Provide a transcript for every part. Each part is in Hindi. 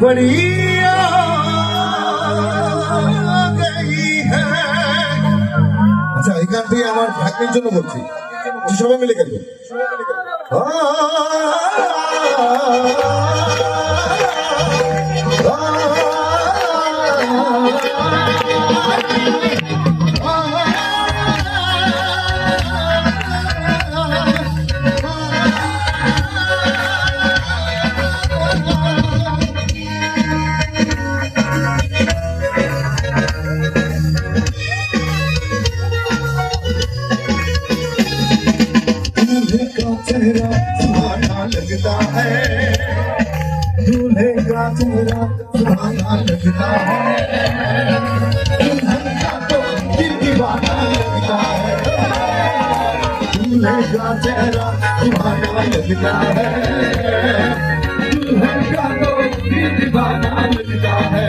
बड़ी आ गई है। আচ্ছা এই গানটি আমার ভাগ্যের জন্য বলছি, সবাই মিলে গেল। चेहरा सुहाना लगता है, दूल्हे का चेहरा सुहाना लगता है, दुल्हन का तो दिल दीवाना लगता है, दूल्हे का चेहरा सुहाना लगता है, दुल्हन का तो दिल दीवाना लगता है।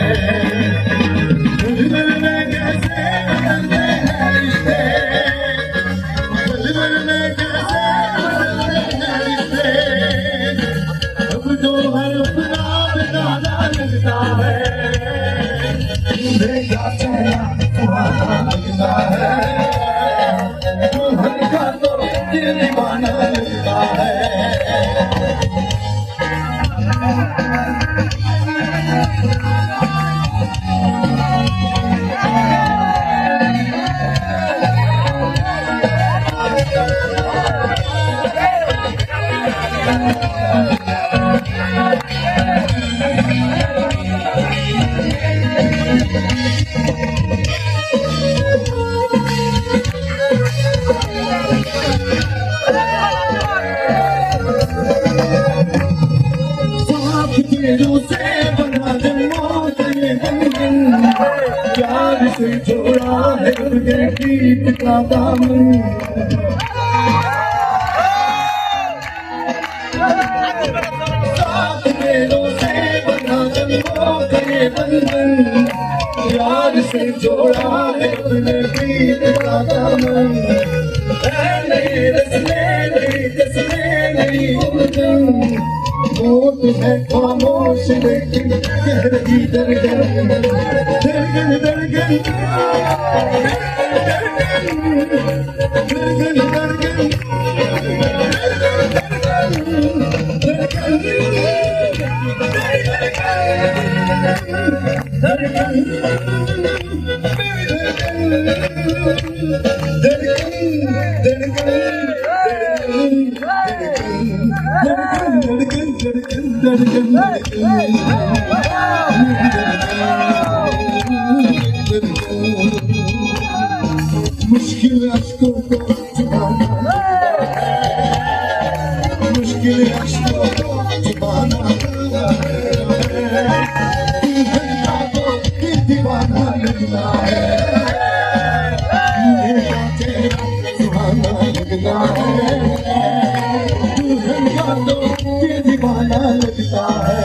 दिल में कैसे बदलते हैं रिश्ते, दिल में कैसे तो हर अपना बेगाना लगता है, दूल्हे का चेहरा सुहाना लगता है, दुल्हन का तो दिल दीवाना लगता है। से बना जन्मों से बंधन, प्यार से जोड़ा है तुझे प्रीत का दामन। सात पेड़ों से बना जन्मों से बंधन, प्यार से जोड़ा है तुझे प्रीत का दामन। नहीं रसने नहीं जसने नहीं उलझन, होठ है खामोश लेकिन कह रही दरगन, दरगन दरगन दरगन दरगन मुश्किल अश्कों को छुपाना, मुश्किल अश्कों को छुपाना, दुल्हन का तो दिल दीवाना लगता है, दूल्हे का चेहरा सुहाना लगता है, दुल्हन का तो दिल दीवाना लगता है।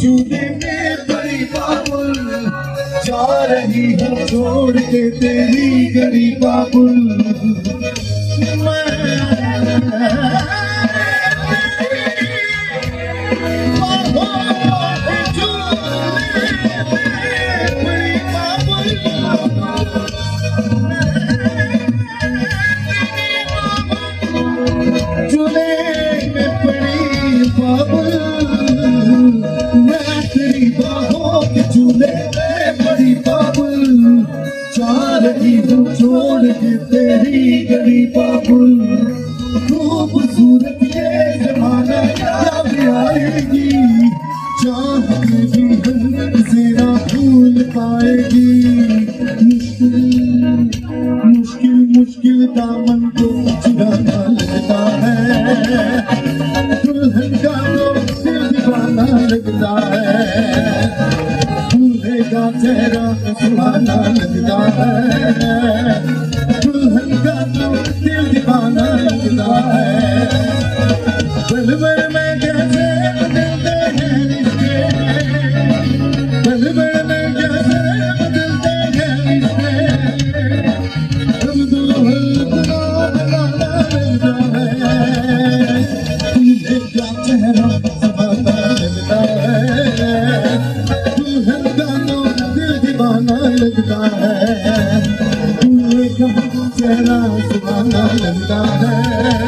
चूल्हे में बड़ी बाबुल जा रही हूँ छोड़ के तेरी गली बाबुल, छोड़ के तेरी गली बाबुल, खूबसूरत ये जमाना याद आएगी, चाह के भी हम से ना भूल पाएगी। मुश्किल मुश्किल मुश्किल दामन को चुराना लगता है, दुल्हन का तो दिल दीवाना लगता है, दूल्हे का चेहरा सुहाना लगता है, दुल्हन का तो दिल दीवाना लगता है। पल भर में कैसे बदलते हैं रिश्ते, पल भर में कैसे बदलते हैं रिश्ते, हम दुल्हन को बनाना लगता है। दूल्हे का चेहरा सुहाना लगता है, दुल्हन का तो दिल दीवाना लगता है। दूल्हे का चेहरा सुहाना लगता है,